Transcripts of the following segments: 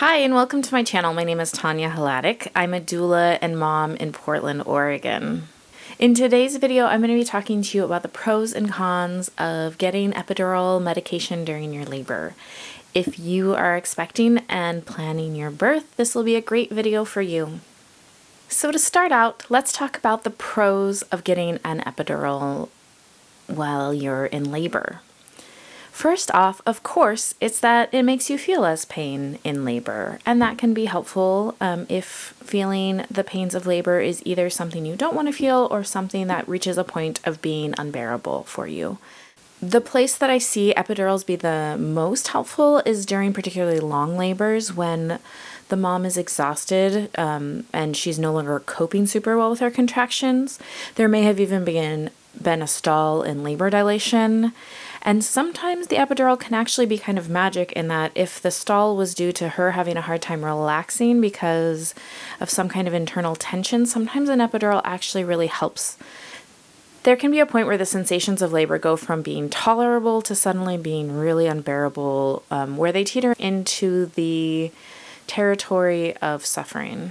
Hi, and welcome to my channel. My name is Tanya Hladek. I'm a doula and mom in Portland, Oregon. In today's video, I'm going to be talking to you about the pros and cons of getting epidural medication during your labor. If you are expecting and planning your birth, this will be a great video for you. So to start out, let's talk about the pros of getting an epidural while you're in labor. First off, of course, it's that it makes you feel less pain in labor, and that can be helpful if feeling the pains of labor is either something you don't want to feel or something that reaches a point of being unbearable for you. The place that I see epidurals be the most helpful is during particularly long labors when the mom is exhausted and she's no longer coping super well with her contractions. There may have even been a stall in labor dilation. And sometimes the epidural can actually be kind of magic in that if the stall was due to her having a hard time relaxing because of some kind of internal tension, sometimes an epidural actually really helps. There can be a point where the sensations of labor go from being tolerable to suddenly being really unbearable, where they teeter into the territory of suffering.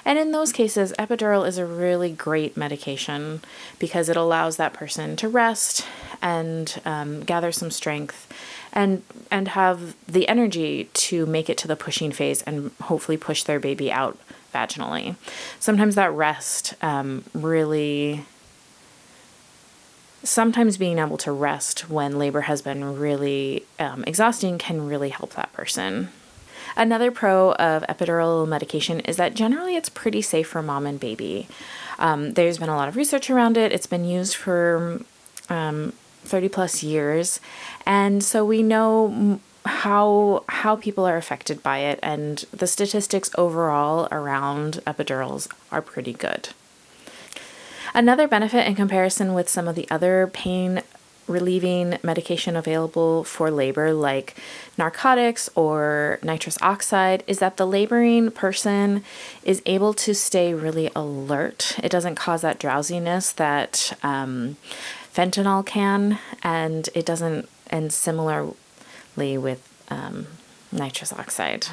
And in those cases, epidural is a really great medication because it allows that person to rest and gather some strength and have the energy to make it to the pushing phase and hopefully push their baby out vaginally. Sometimes that rest sometimes being able to rest when labor has been really exhausting can really help that person. Another pro of epidural medication is that generally it's pretty safe for mom and baby. There's been a lot of research around it. It's been used for 30 plus years. And so we know how people are affected by it. And the statistics overall around epidurals are pretty good. Another benefit in comparison with some of the other pain relieving medication available for labor like narcotics or nitrous oxide is that the laboring person is able to stay really alert. It doesn't cause that drowsiness that fentanyl can, and it doesn't, and similarly with nitrous oxide.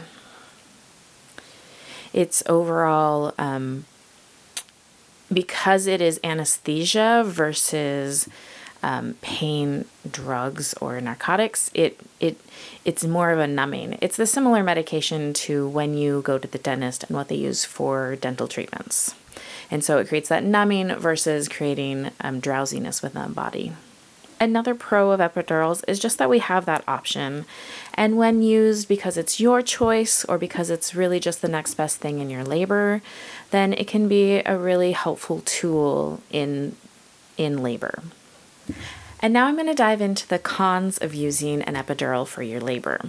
It's overall, because it is anesthesia versus pain drugs or narcotics, it's more of a numbing. It's the similar medication to when you go to the dentist and what they use for dental treatments. And so it creates that numbing versus creating drowsiness within the body. Another pro of epidurals is just that we have that option. And when used because it's your choice or because it's really just the next best thing in your labor, then it can be a really helpful tool in labor. And now I'm going to dive into the cons of using an epidural for your labor.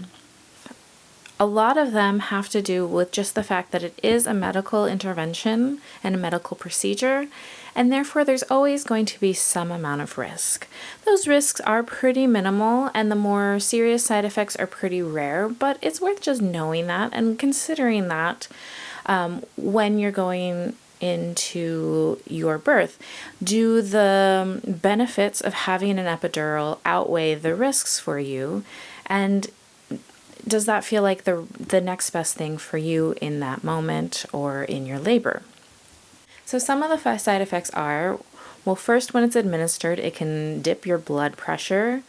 A lot of them have to do with just the fact that it is a medical intervention and a medical procedure, and therefore there's always going to be some amount of risk. Those risks are pretty minimal, and the more serious side effects are pretty rare, but it's worth just knowing that and considering that when you're going into your birth. Do the benefits of having an epidural outweigh the risks for you? And does that feel like the next best thing for you in that moment or in your labor? So some of the side effects are, well, first, when it's administered, it can dip your blood pressure,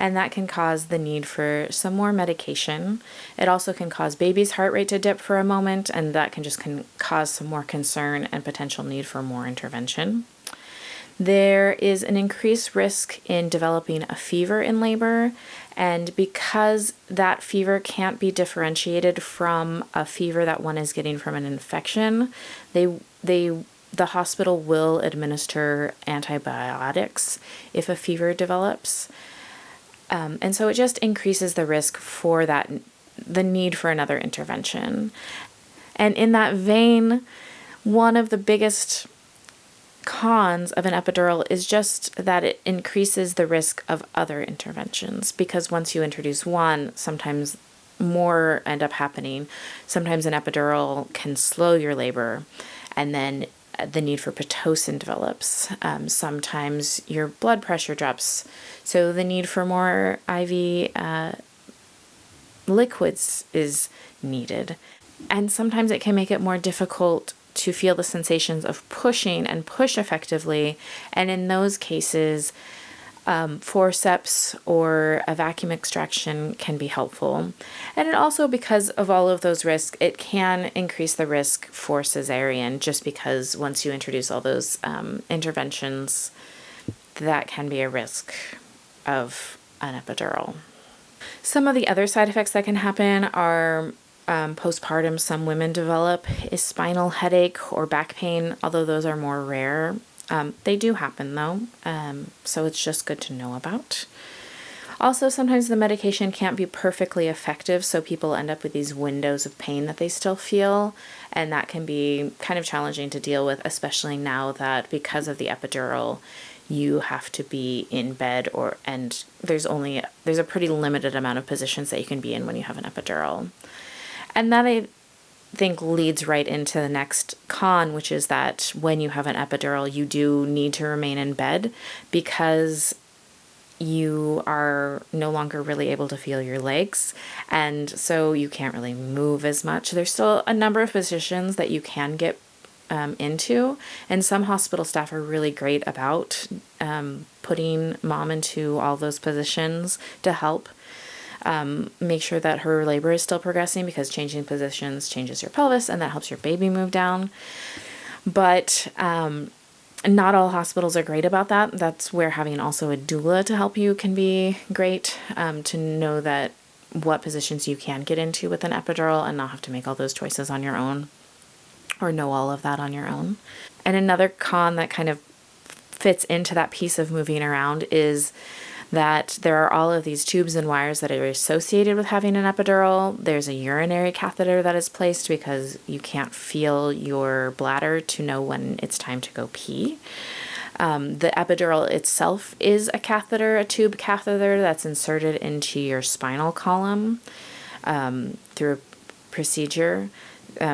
and that can cause the need for some more medication. It also can cause baby's heart rate to dip for a moment, and that can cause some more concern and potential need for more intervention. There is an increased risk in developing a fever in labor, and because that fever can't be differentiated from a fever that one is getting from an infection, the hospital will administer antibiotics if a fever develops. And so it just increases the risk for the need for another intervention. And in that vein, one of the biggest cons of an epidural is just that it increases the risk of other interventions, because once you introduce one, sometimes more end up happening. Sometimes an epidural can slow your labor, and then the need for Pitocin develops. Sometimes your blood pressure drops, so the need for more IV liquids is needed. And sometimes it can make it more difficult to feel the sensations of pushing and push effectively. And in those cases, forceps or a vacuum extraction can be helpful. And it also, because of all of those risks, it can increase the risk for cesarean, just because once you introduce all those interventions, that can be a risk of an epidural. Some of the other side effects that can happen are postpartum. Some women develop a spinal headache or back pain, although those are more rare. They do happen though, so it's just good to know about. Also, sometimes the medication can't be perfectly effective, so people end up with these windows of pain that they still feel, and that can be kind of challenging to deal with, especially now that because of the epidural, you have to be in bed, and there's a pretty limited amount of positions that you can be in when you have an epidural. And that, I think, leads right into the next con, which is that when you have an epidural, you do need to remain in bed because you are no longer really able to feel your legs, and so you can't really move as much. There's still a number of positions that you can get into, and some hospital staff are really great about putting mom into all those positions to help make sure that her labor is still progressing, because changing positions changes your pelvis and that helps your baby move down. But not all hospitals are great about that. That's where having also a doula to help you can be great, to know that what positions you can get into with an epidural and not have to make all those choices on your own, or know all of that on your own. And another con that kind of fits into that piece of moving around is that there are all of these tubes and wires that are associated with having an epidural. There's a urinary catheter that is placed because you can't feel your bladder to know when it's time to go pee. The epidural itself is a catheter, a tube catheter that's inserted into your spinal column through a procedure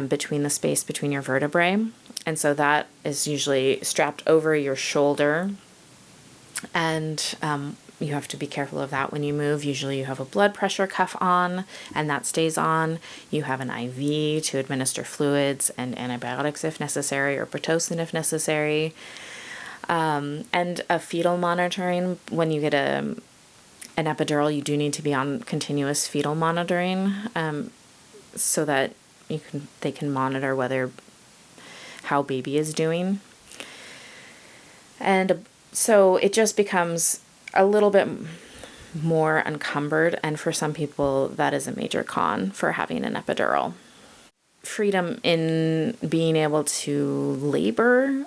between the space between your vertebrae. And so that is usually strapped over your shoulder, and you have to be careful of that when you move. Usually you have a blood pressure cuff on, and that stays on. You have an IV to administer fluids and antibiotics if necessary, or Pitocin if necessary. And a fetal monitoring. When you get an epidural, you do need to be on continuous fetal monitoring, so that they can monitor how baby is doing. And so it just becomes a little bit more encumbered, and for some people that is a major con for having an epidural. Freedom in being able to labor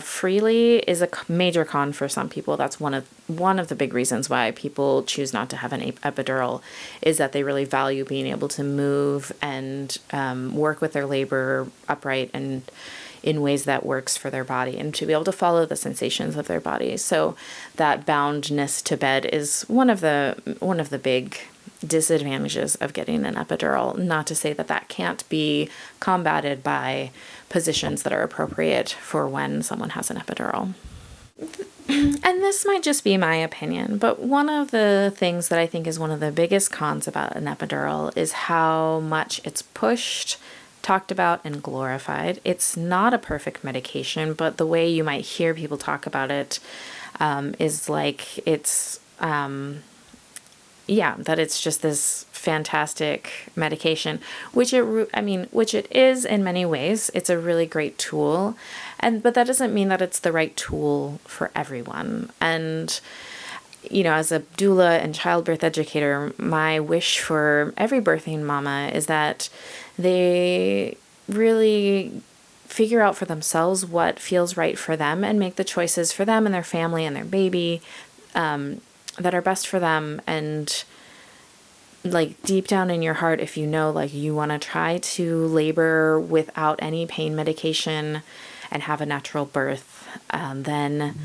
freely is a major con for some people. That's one of the big reasons why people choose not to have an epidural, is that they really value being able to move and work with their labor upright and in ways that works for their body, and to be able to follow the sensations of their body. So that boundness to bed is one of the big disadvantages of getting an epidural. Not to say that can't be combated by positions that are appropriate for when someone has an epidural. And this might just be my opinion, but one of the things that I think is one of the biggest cons about an epidural is how much it's pushed, talked about, and glorified. It's not a perfect medication, but the way you might hear people talk about it is like it's that it's just this fantastic medication, which it is in many ways. It's a really great tool, but that doesn't mean that it's the right tool for everyone. And as a doula and childbirth educator, my wish for every birthing mama is that they really figure out for themselves what feels right for them and make the choices for them and their family and their baby that are best for them. And deep down in your heart, if you want to try to labor without any pain medication and have a natural birth, then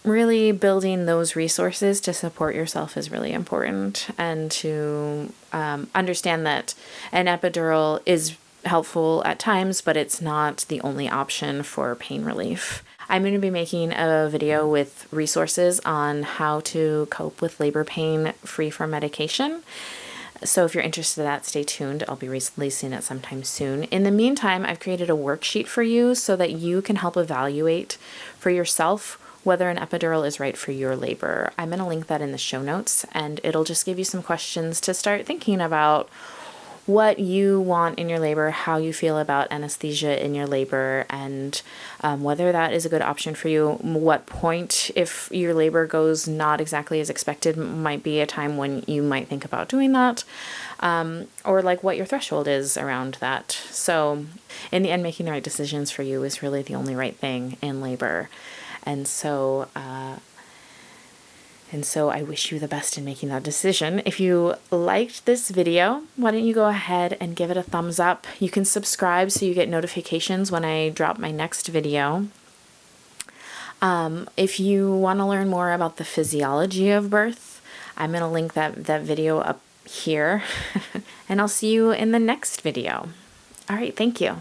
really building those resources to support yourself is really important, and to understand that an epidural is helpful at times, but it's not the only option for pain relief. I'm going to be making a video with resources on how to cope with labor pain free from medication. So if you're interested in that, stay tuned. I'll be releasing it sometime soon. In the meantime, I've created a worksheet for you so that you can help evaluate for yourself whether an epidural is right for your labor. I'm going to link that in the show notes, and it'll just give you some questions to start thinking about what you want in your labor, how you feel about anesthesia in your labor, and whether that is a good option for you. What point, if your labor goes not exactly as expected, might be a time when you might think about doing that, or like what your threshold is around that. So in the end, making the right decisions for you is really the only right thing in labor. And so I wish you the best in making that decision. If you liked this video, why don't you go ahead and give it a thumbs up. You can subscribe so you get notifications when I drop my next video. If you want to learn more about the physiology of birth, I'm going to link that video up here. And I'll see you in the next video. All right, thank you.